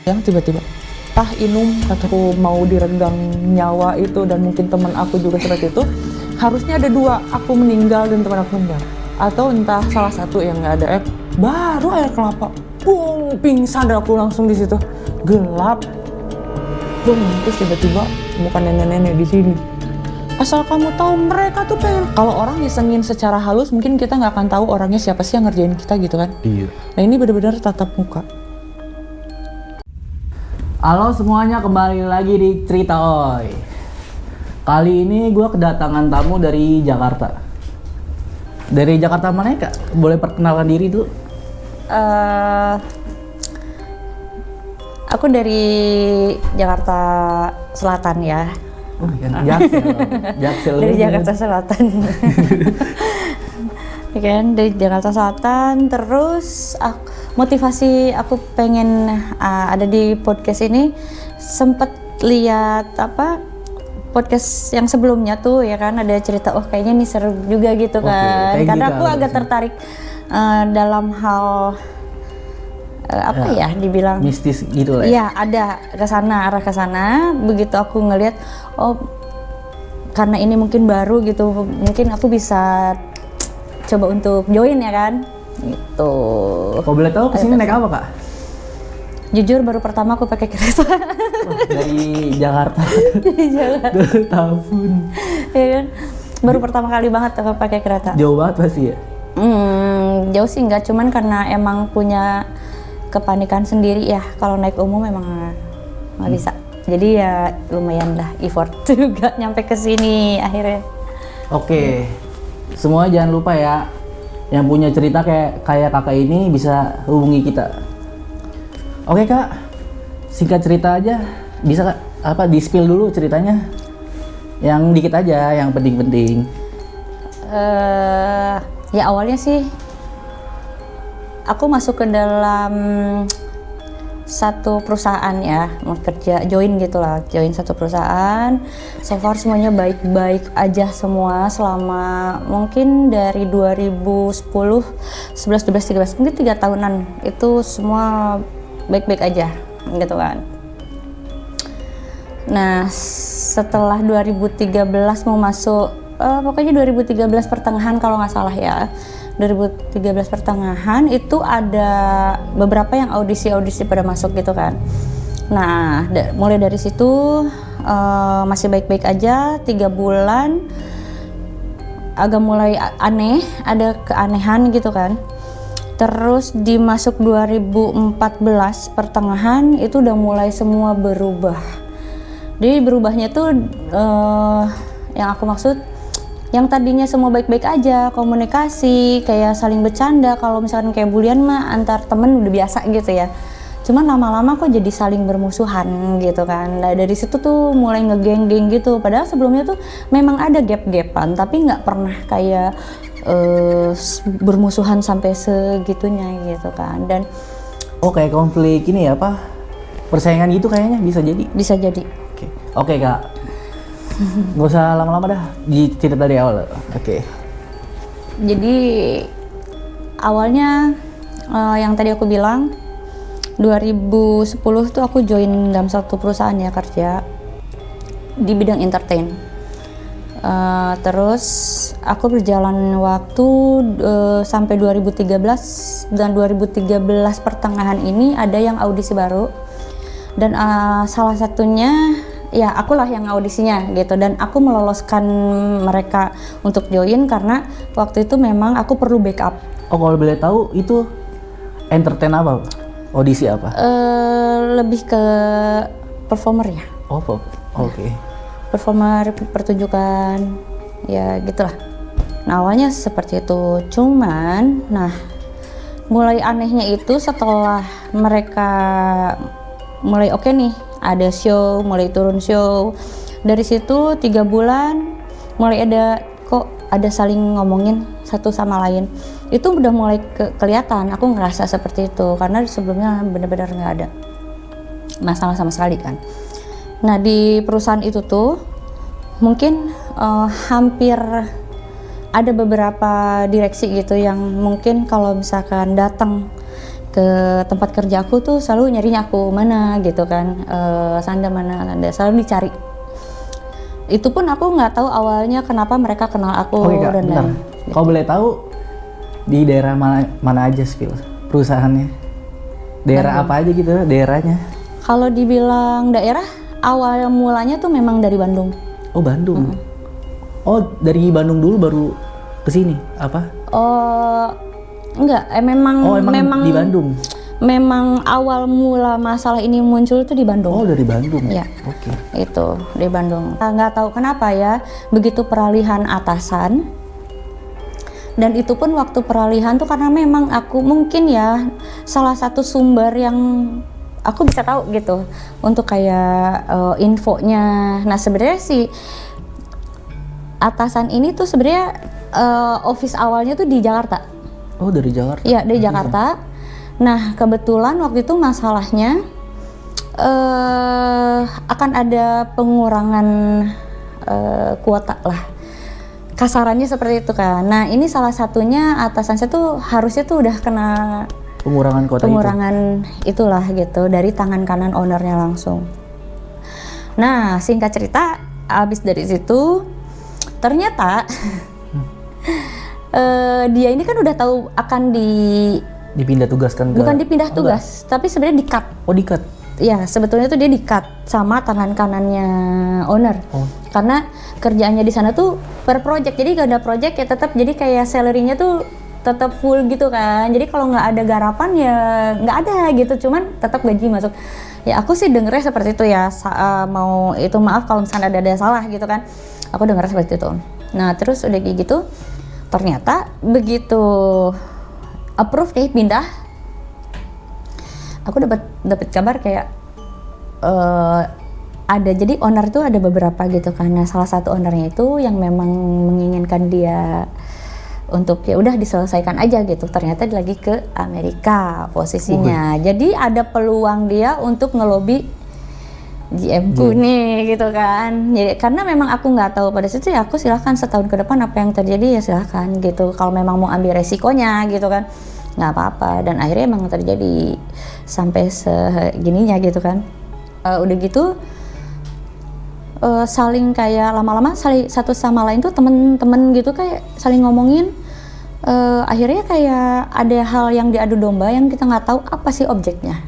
yang tiba-tiba Inum kataku mau diregang nyawa itu, dan mungkin teman aku juga seperti itu. Harusnya ada dua, aku meninggal dan teman aku meninggal, atau entah salah satu yang nggak ada. Baru air kelapa, bung, pingsan, dan aku langsung di situ gelap, bung, terus tiba-tiba bukan nenek-nenek di sini. Asal kamu tahu, mereka tuh pengen, kalau orang ngisengin secara halus mungkin kita nggak akan tahu orangnya siapa sih yang ngerjain kita gitu kan. Iya. Nah ini benar-benar tatap muka. Halo semuanya, kembali lagi di Cerita Oi. Kali ini gue kedatangan tamu dari Jakarta. Dari Jakarta mana ya, Kak? Boleh perkenalkan diri dulu? Aku dari Jakarta Selatan ya. Oh, Jaksel. Jaksel. Dari Jakarta Selatan. Ya kan, dari Jakarta Selatan. Terus motivasi aku pengen ada di podcast ini, sempet lihat podcast yang sebelumnya tuh ya kan, ada cerita kayaknya nih seru juga gitu kan. Karena aku agak tertarik dalam hal dibilang mistis gitu lah. Iya, ada arah ke sana. Begitu aku ngelihat, karena ini mungkin baru gitu, mungkin aku bisa coba untuk join ya kan. Gitu. Kalau boleh tahu kesini naik apa, Kak? Jujur baru pertama aku pakai kereta. Dari Jakarta. Dari Jakarta. 2 tahun. Ya kan? Baru pertama kali banget aku pakai kereta. Jauh banget pasti ya? Jauh sih enggak, cuman karena emang punya kepanikan sendiri ya, kalau naik umum memang nggak bisa. Jadi ya lumayan lah effort juga nyampe ke sini akhirnya. Oke. Semua jangan lupa ya, yang punya cerita kayak kakak ini bisa hubungi kita. Oke Kak, singkat cerita aja, bisa Kak di-spill dulu ceritanya? Yang dikit aja, yang penting-penting. Ya awalnya sih aku masuk ke dalam satu perusahaan ya, mau kerja, join satu perusahaan. So far semuanya baik-baik aja semua selama mungkin dari 2010, 11, 12, 13, mungkin 3 tahunan itu semua baik-baik aja gitu kan. Nah setelah 2013 mau masuk, pokoknya 2013 pertengahan kalau nggak salah ya, 2013 pertengahan itu ada beberapa yang audisi pada masuk gitu kan. Nah mulai dari situ masih baik-baik aja, 3 bulan agak mulai aneh, ada keanehan gitu kan. Terus dimasuk 2014 pertengahan itu udah mulai semua berubah. Jadi berubahnya tuh yang aku maksud, yang tadinya semua baik-baik aja, komunikasi, kayak saling bercanda, kalau misalkan kayak bulian mah antar temen udah biasa gitu ya. Cuman lama-lama kok jadi saling bermusuhan gitu kan. Nah dari situ tuh mulai ngegeng-geng gitu. Padahal sebelumnya tuh memang ada gap-gapan, tapi nggak pernah kayak bermusuhan sampai segitunya gitu kan. Dan kayak konflik ini ya, persaingan gitu kayaknya bisa jadi. Bisa jadi. Oke Kak. Gak usah lama-lama dah, cerita dari awal. Oke. Jadi awalnya yang tadi aku bilang 2010 tuh aku join dalam satu perusahaan ya, kerja di bidang entertain. Terus aku berjalan waktu sampai 2013, dan 2013 pertengahan ini ada yang audisi baru, dan salah satunya ya akulah yang audisinya gitu, dan aku meloloskan mereka untuk join karena waktu itu memang aku perlu backup. Kalau boleh tahu itu entertain apa? Audisi apa? Lebih ke performer ya. Oke. Performer, pertunjukan, ya gitulah. Nah awalnya seperti itu, cuman mulai anehnya itu setelah mereka mulai oke nih, ada show, mulai turun show. Dari situ 3 bulan mulai ada saling ngomongin satu sama lain. Itu udah mulai kelihatan, aku ngerasa seperti itu karena sebelumnya benar-benar nggak ada masalah sama sekali kan. Nah di perusahaan itu tuh mungkin hampir ada beberapa direksi gitu yang mungkin kalau misalkan datang ke tempat kerja aku tuh selalu nyarinya aku mana gitu kan, Sanda mana, Sanda selalu dicari. Itu pun aku nggak tahu awalnya kenapa mereka kenal aku. Oke Kak, dan bentar. Kalau boleh tahu di daerah mana aja Spill perusahaannya? Daerah apa aja gitu daerahnya? Kalau dibilang daerah, awal mulanya tuh memang dari Bandung. Oh Bandung. Oh dari Bandung dulu baru ke sini apa? Oh enggak, memang Oh emang di Bandung. Memang awal mula masalah ini muncul tuh di Bandung. Oh dari Bandung. Iya. Oke. Itu di Bandung. Nggak tahu kenapa ya, begitu peralihan atasan. Dan itu pun waktu peralihan tuh karena memang aku mungkin ya salah satu sumber yang aku bisa tahu gitu untuk kayak infonya. Nah sebenarnya si atasan ini tuh sebenarnya office awalnya tuh di Jakarta. Oh dari Jakarta? Iya dari Jakarta. Nah kebetulan waktu itu masalahnya akan ada pengurangan kuota lah. Kasarannya seperti itu kan. Nah ini salah satunya atasan saya tuh harusnya tuh udah kena pengurangan kuota itulah gitu dari tangan kanan ownernya langsung. Nah singkat cerita abis dari situ ternyata dia ini kan udah tahu akan dipindah tugaskan ke... Bukan dipindah tugas, tapi sebenarnya di-cut. Oh di-cut? Ya sebetulnya tuh dia di-cut sama tangan kanannya owner. Karena kerjaannya di sana tuh per project, jadi gak ada project ya tetap jadi kayak salary-nya tuh tetap full gitu kan. Jadi kalau nggak ada garapan ya nggak ada gitu, cuman tetap gaji masuk. Ya aku sih dengernya seperti itu ya. Mau itu maaf kalau misalnya ada salah gitu kan. Aku dengernya seperti itu. Nah terus udah kayak gitu, ternyata begitu approve kayak pindah, aku dapat kabar kayak ada, jadi owner tuh ada beberapa gitu kan. Nah salah satu ownernya itu yang memang menginginkan dia untuk ya udah diselesaikan aja gitu, ternyata dia lagi ke Amerika posisinya. Jadi ada peluang dia untuk ngelobi GM-ku nih gitu kan. Jadi karena memang aku nggak tahu pada situ ya aku silahkan setahun ke depan apa yang terjadi ya silahkan gitu. Kalau memang mau ambil resikonya gitu kan nggak apa-apa. Dan akhirnya emang terjadi sampai segininya gitu kan. Udah gitu saling kayak lama-lama saling satu sama lain tuh temen-temen gitu kayak saling ngomongin. Akhirnya kayak ada hal yang diadu domba yang kita nggak tahu apa sih objeknya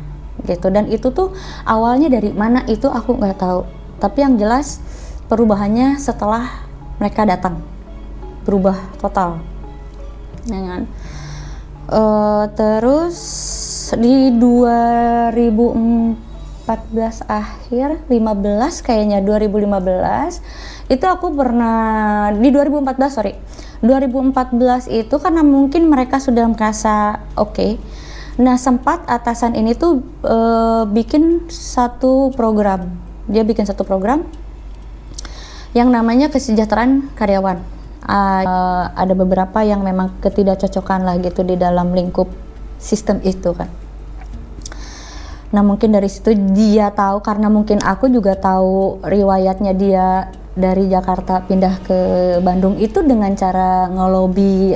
gitu. Dan itu tuh awalnya dari mana itu aku nggak tahu, tapi yang jelas perubahannya setelah mereka datang berubah total ya kan. Terus di 2014 akhir 15 kayaknya 2015 itu aku pernah di 2014 itu karena mungkin mereka sudah merasa oke. Nah sempat atasan ini tuh bikin satu program. Dia bikin satu program yang namanya kesejahteraan karyawan. Ada beberapa yang memang ketidakcocokan lah gitu di dalam lingkup sistem itu kan. Nah mungkin dari situ dia tahu, karena mungkin aku juga tahu riwayatnya dia dari Jakarta pindah ke Bandung itu dengan cara ngelobi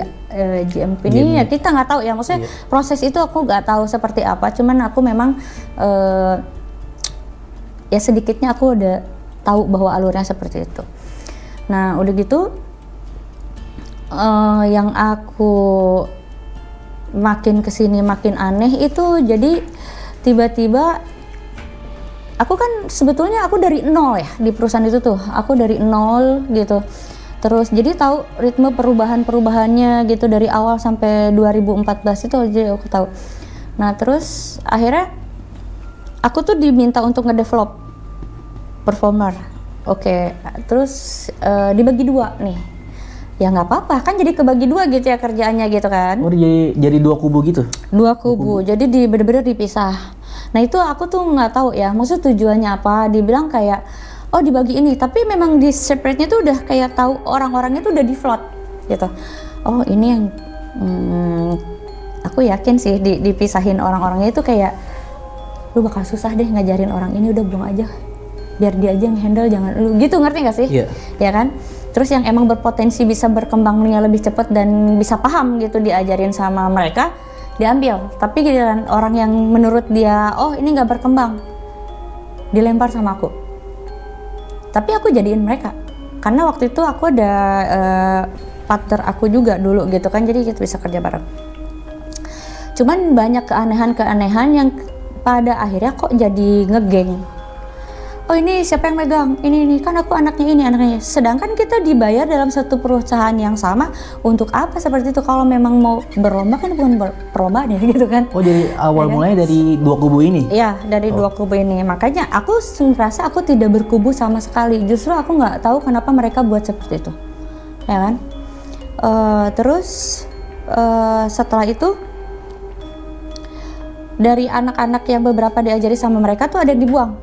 GMP ini ya kita nggak tahu ya, maksudnya proses itu aku nggak tahu seperti apa, cuman aku memang ya sedikitnya aku udah tahu bahwa alurnya seperti itu. Nah udah gitu yang aku makin kesini makin aneh itu, jadi tiba-tiba aku kan sebetulnya aku dari nol ya di perusahaan itu tuh, aku dari nol gitu. Terus jadi tahu ritme perubahannya gitu dari awal sampai 2014 itu aja aku tahu. Nah terus akhirnya aku tuh diminta untuk ngedevelop performer. Oke, terus dibagi dua nih. Ya nggak apa-apa kan, jadi kebagi dua gitu ya kerjaannya gitu kan. Oh jadi dua kubu gitu? Dua kubu. Jadi bener-bener dipisah. Nah itu aku tuh nggak tahu ya, maksud tujuannya apa. Dibilang kayak oh dibagi ini, tapi memang di separate-nya tuh udah kayak tahu orang-orangnya tuh udah di float gitu. Oh ini yang aku yakin sih dipisahin orang-orangnya itu kayak lu bakal susah deh ngajarin orang ini, udah buang aja biar dia aja nge-handle, jangan lu gitu, ngerti gak sih? Iya. Ya kan? Terus yang emang berpotensi bisa berkembangnya lebih cepat dan bisa paham gitu diajarin sama mereka, diambil. Tapi giliran orang yang menurut dia, oh ini nggak berkembang, dilempar sama aku. Tapi aku jadiin mereka, karena waktu itu aku ada partner aku juga dulu gitu kan, jadi kita bisa kerja bareng. Cuman banyak keanehan-keanehan yang pada akhirnya kok jadi ngegeng. Oh ini siapa yang megang? Ini kan aku anaknya ini, anaknya. Sedangkan kita dibayar dalam satu perusahaan yang sama untuk apa seperti itu? Kalau memang mau berlomba kan bukan perlombaan ya gitu kan. Oh jadi awal mulanya dari dua kubu ini? Iya, dari dua kubu ini. Makanya aku merasa aku tidak berkubu sama sekali. Justru aku nggak tahu kenapa mereka buat seperti itu, ya kan? Terus setelah itu dari anak-anak yang beberapa diajari sama mereka tuh ada yang dibuang,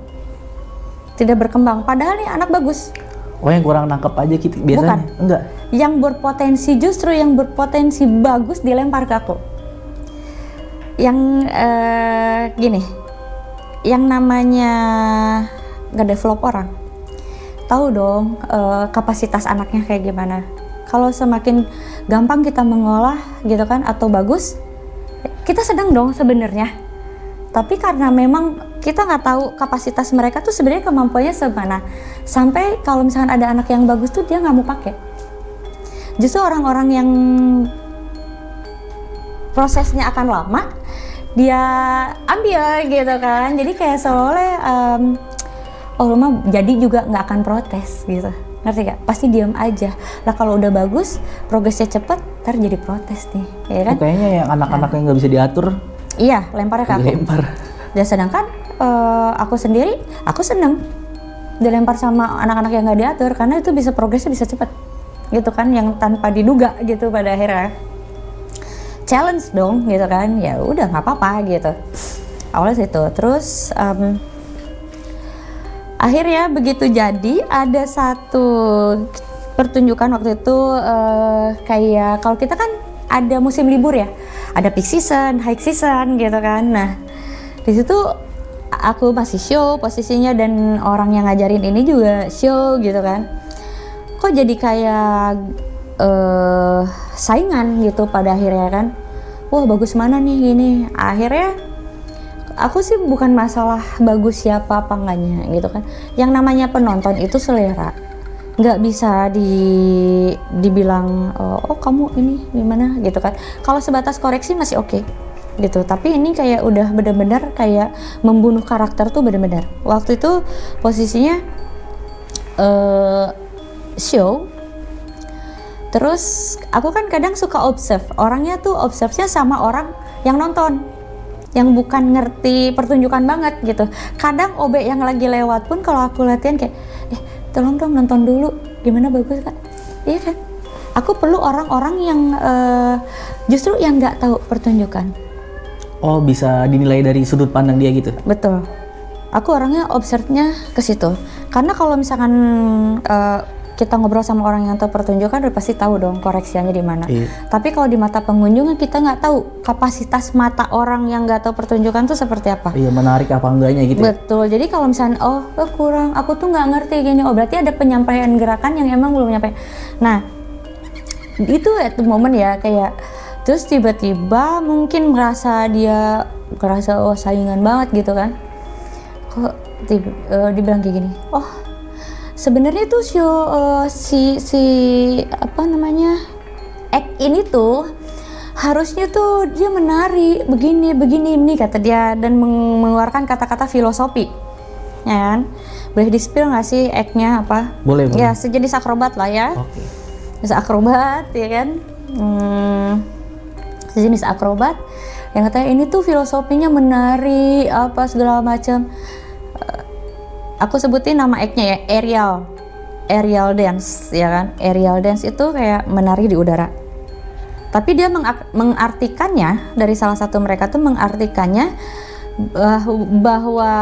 tidak berkembang. Padahal nih anak bagus. Oh yang kurang nangkep aja gitu biasanya? Bukan. Enggak? Yang berpotensi, justru yang berpotensi bagus dilempar ke aku. Yang gini, yang namanya nge-develop orang, tahu dong kapasitas anaknya kayak gimana. Kalau semakin gampang kita mengolah gitu kan, atau bagus, kita sedang dong sebenarnya. Tapi karena memang kita nggak tahu kapasitas mereka tuh sebenarnya kemampuannya semana. Sampai kalau misalkan ada anak yang bagus tuh dia nggak mau pakai. Justru orang-orang yang prosesnya akan lama, dia ambil gitu kan. Jadi kayak seolah oh lu mah jadi juga nggak akan protes gitu. Ngerti gak? Pasti diam aja. Lah kalau udah bagus, progresnya cepet, ntar jadi protes nih, ya kan? Kayaknya yang anak-anak yang nggak bisa diatur, iya, lemparnya ke aku. dilempar. Dan sedangkan aku sendiri, aku seneng dilempar sama anak-anak yang nggak diatur, karena itu bisa progresnya bisa cepet, gitu kan? Yang tanpa diduga gitu pada akhirnya. Challenge dong, gitu kan? Ya udah nggak apa-apa gitu. Awalnya situ, terus akhirnya begitu jadi ada satu pertunjukan waktu itu kayak kalau kita kan ada musim libur ya, ada peak season, high season gitu kan. Nah di situ aku masih show posisinya dan orang yang ngajarin ini juga show gitu kan. Kok jadi kayak saingan gitu pada akhirnya kan. Wah bagus mana nih gini. Akhirnya aku sih bukan masalah bagus siapa apa enggaknya gitu kan. Yang namanya penonton itu selera, nggak bisa dibilang oh kamu ini gimana gitu kan. Kalau sebatas koreksi masih oke gitu, tapi ini kayak udah benar-benar kayak membunuh karakter tuh benar-benar. Waktu itu posisinya show, terus aku kan kadang suka observe orangnya tuh, observe-nya sama orang yang nonton, yang bukan ngerti pertunjukan banget gitu. Kadang OB yang lagi lewat pun kalau aku latihan kayak tolong dong nonton dulu gimana bagus kan, iya kan. Aku perlu orang-orang yang justru yang nggak tahu pertunjukan. Oh bisa dinilai dari sudut pandang dia gitu? Betul, aku orangnya observe-nya ke situ. Karena kalau misalkan kita ngobrol sama orang yang tahu pertunjukan udah pasti tahu dong koreksiannya di mana. Iya. Tapi kalau di mata pengunjung kita nggak tahu kapasitas mata orang yang nggak tahu pertunjukan tuh seperti apa. Iya, menarik apa enggaknya gitu. Betul. Jadi kalau misalnya kurang, aku tuh nggak ngerti gini. Oh berarti ada penyampaian gerakan yang emang belum nyampe. Nah itu at the moment ya kayak terus tiba-tiba mungkin merasa saingan banget gitu kan. Kok dibilang kayak gini. Oh sebenarnya tuh si apa namanya act ini tuh harusnya tuh dia menari begini ini kata dia, dan mengeluarkan kata-kata filosofi, ya kan? Boleh di-spill nggak sih act-nya apa? Boleh. Ya sejenis akrobat lah ya. Oke. Sejenis akrobat ya kan? Sejenis akrobat yang katanya ini tuh filosofinya menari apa segala macam. Aku sebutin nama act-nya ya, aerial dance ya kan. Aerial dance itu kayak menari di udara. Tapi dia mengartikannya, dari salah satu mereka tuh mengartikannya bahwa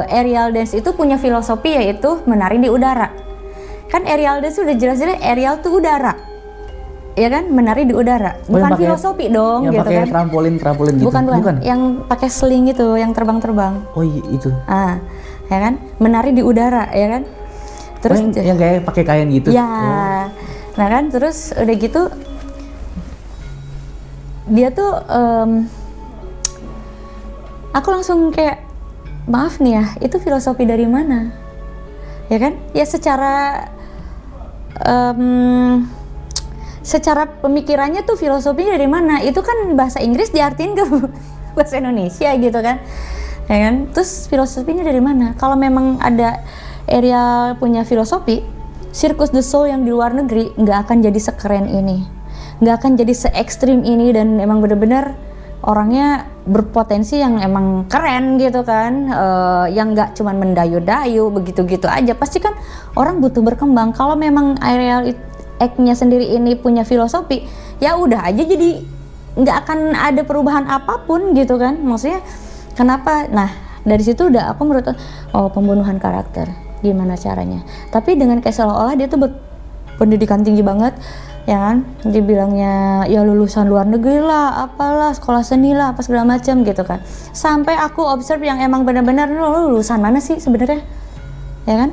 aerial dance itu punya filosofi yaitu menari di udara. Kan aerial dance udah jelas-jelas aerial tuh udara. Ya kan, menari di udara. Bukan filosofi dong yang gitu pakai kan. trampolin gitu. Bukan. Yang pakai sling gitu, yang terbang-terbang. Oh iya itu. Ya kan, menari di udara ya kan. Terus yang kayak pakai kain gitu. Ya. Nah kan, terus udah gitu dia tuh aku langsung kayak maaf nih ya, itu filosofi dari mana? Ya kan? Ya secara pemikirannya tuh filosofinya dari mana? Itu kan bahasa Inggris diartiin ke bahasa Indonesia gitu kan? Ya kan? Terus filosofinya dari mana? Kalau memang ada Ariel punya filosofi, Circus du Soleil yang di luar negeri nggak akan jadi sekeren ini, nggak akan jadi se-ekstrim ini, dan emang bener-bener orangnya berpotensi yang emang keren gitu kan, yang nggak cuman mendayu-dayu begitu-gitu aja. Pasti kan orang butuh berkembang. Kalau memang Ariel Egg-nya sendiri ini punya filosofi, ya udah aja, jadi nggak akan ada perubahan apapun gitu kan. Maksudnya kenapa? Nah dari situ udah aku menurut pembunuhan karakter gimana caranya. Tapi dengan kayak seolah-olah dia tuh berpendidikan tinggi banget, ya kan, dibilangnya ya lulusan luar negeri lah, apalah, sekolah seni lah, apa segala macam gitu kan. Sampai aku observe yang emang benar-benar lo lulusan mana sih sebenarnya, ya kan?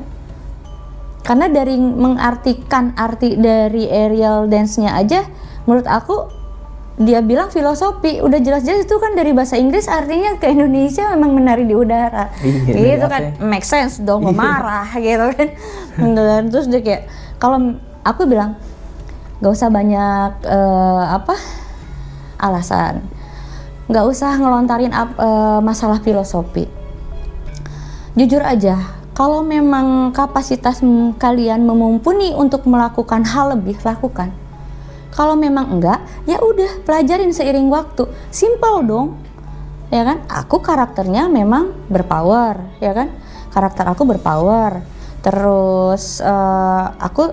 Karena dari mengartikan arti dari aerial dance-nya aja, menurut aku dia bilang filosofi, udah jelas-jelas itu kan dari bahasa Inggris, artinya ke Indonesia memang menari di udara, gitu kan, make sense dong, marah gitu kan. Dan terus dia kayak, kalau aku bilang gak usah banyak alasan, gak usah ngelontarin masalah filosofi. Jujur aja, kalau memang kapasitas kalian memumpuni untuk melakukan hal lebih, lakukan. Kalau memang enggak, ya udah pelajarin seiring waktu. Simple dong, ya kan? Aku karakternya memang berpower, ya kan? Karakter aku berpower. Terus aku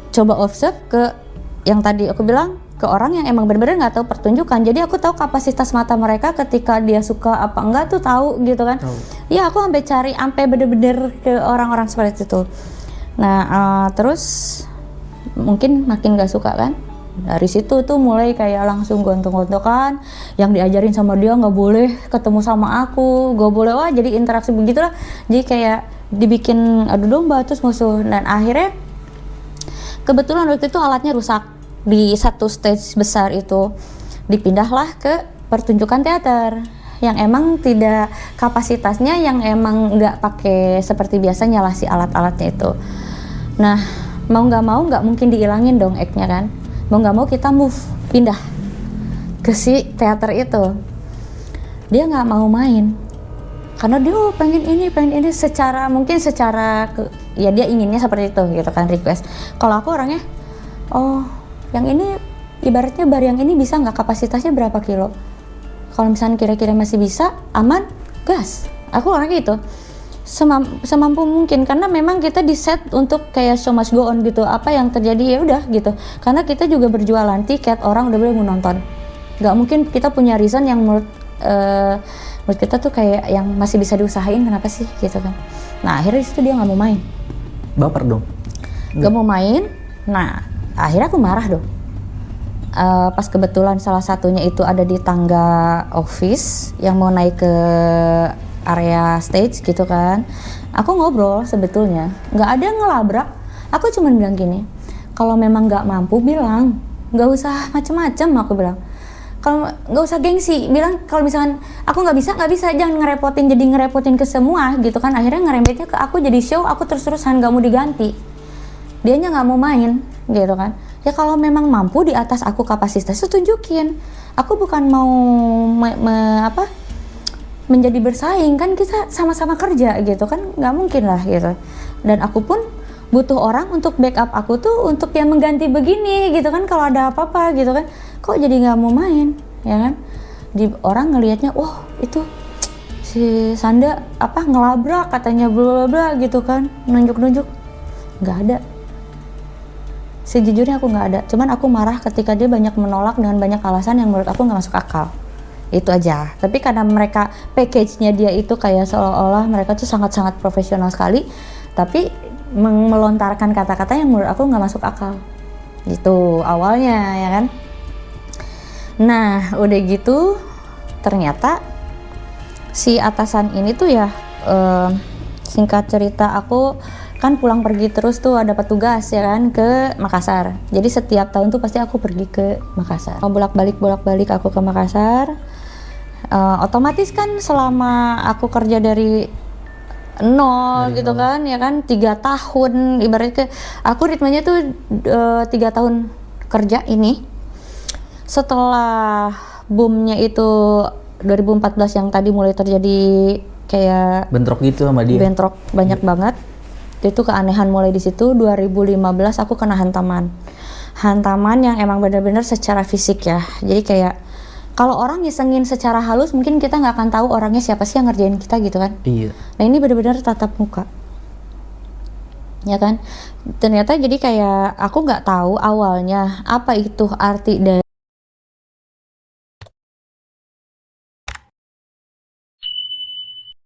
coba observe ke yang tadi aku bilang, ke orang yang emang bener-bener nggak tahu pertunjukan. Jadi aku tahu kapasitas mata mereka ketika dia suka apa enggak tuh tahu gitu kan. Ya aku sampai bener-bener ke orang-orang seperti itu. Nah terus mungkin makin nggak suka kan. Dari situ tuh mulai kayak langsung gontok-gontokan, yang diajarin sama dia nggak boleh ketemu sama aku, nggak boleh, wah jadi interaksi begitulah. Jadi kayak dibikin adu domba terus musuh. Dan akhirnya kebetulan waktu itu alatnya rusak di satu stage besar itu, dipindahlah ke pertunjukan teater yang emang tidak kapasitasnya, yang emang nggak pakai seperti biasanya lah si alat-alatnya itu. Nah mau nggak mungkin dihilangin dong act-nya kan, mau nggak mau kita move, pindah ke si teater itu. Dia nggak mau main karena dia pengen ini secara ya dia inginnya seperti itu gitu kan, request. Kalau aku orangnya, yang ini ibaratnya bar yang ini bisa nggak, kapasitasnya berapa kilo, kalau misalnya kira-kira masih bisa, aman, gas. Aku orangnya gitu, semampu mungkin, karena memang kita di set untuk kayak show must go on gitu, apa yang terjadi ya udah gitu. Karena kita juga berjualan tiket, orang udah boleh mau nonton, nggak mungkin kita punya reason yang menurut kita tuh kayak yang masih bisa diusahain, kenapa sih gitu kan. Nah akhirnya disitu dia nggak mau main, baper dong, nggak mau main. Nah akhirnya aku marah dong. Pas kebetulan salah satunya itu ada di tangga office yang mau naik ke area stage gitu kan. Aku ngobrol, sebetulnya nggak ada yang ngelabrak. Aku cuma bilang gini, kalau memang nggak mampu bilang, nggak usah macem-macem. Aku bilang, kalau nggak usah gengsi, bilang kalau misalkan aku nggak bisa, jangan ngerepotin ke semua gitu kan. Akhirnya ngerembetnya ke aku, jadi show aku terus-terusan nggak mau diganti. Dianya nggak mau main gitu kan. Ya kalau memang mampu di atas aku kapasitasnya tunjukin. Aku bukan mau menjadi bersaing kan, kita sama-sama kerja gitu kan, nggak mungkin lah gitu. Dan aku pun butuh orang untuk backup aku tuh, untuk yang mengganti begini gitu kan, kalau ada apa-apa gitu kan. Kok jadi nggak mau main, ya kan? Orang ngelihatnya, wah itu si Sanda ngelabrak katanya, bla bla bla gitu kan, nunjuk-nunjuk. Nggak ada. Sejujurnya aku nggak ada, cuman aku marah ketika dia banyak menolak dengan banyak alasan yang menurut aku nggak masuk akal. Itu aja. Tapi karena mereka package-nya dia itu kayak seolah-olah mereka tuh sangat-sangat profesional sekali, tapi melontarkan kata-kata yang menurut aku nggak masuk akal. Gitu awalnya, ya kan. Nah udah gitu ternyata si atasan ini tuh ya, singkat cerita aku kan pulang pergi terus tuh ada petugas ya kan ke Makassar. Jadi setiap tahun tuh pasti aku pergi ke Makassar. Bolak-balik aku ke Makassar. Otomatis kan selama aku kerja dari nol gitu kan ya kan 3 tahun ibaratnya aku ritmenya tuh 3 tahun kerja ini. Setelah boomnya itu 2014 yang tadi mulai terjadi kayak bentrok gitu sama dia. bentrok banyak banget. Itu keanehan mulai di situ. 2015 aku kena hantaman yang emang benar-benar secara fisik ya. Jadi kayak kalau orang ngisengin secara halus mungkin kita nggak akan tahu orangnya siapa sih yang ngerjain kita gitu kan. Iya. Nah ini benar-benar tatap muka, ya kan. Ternyata jadi kayak aku nggak tahu awalnya apa itu arti dari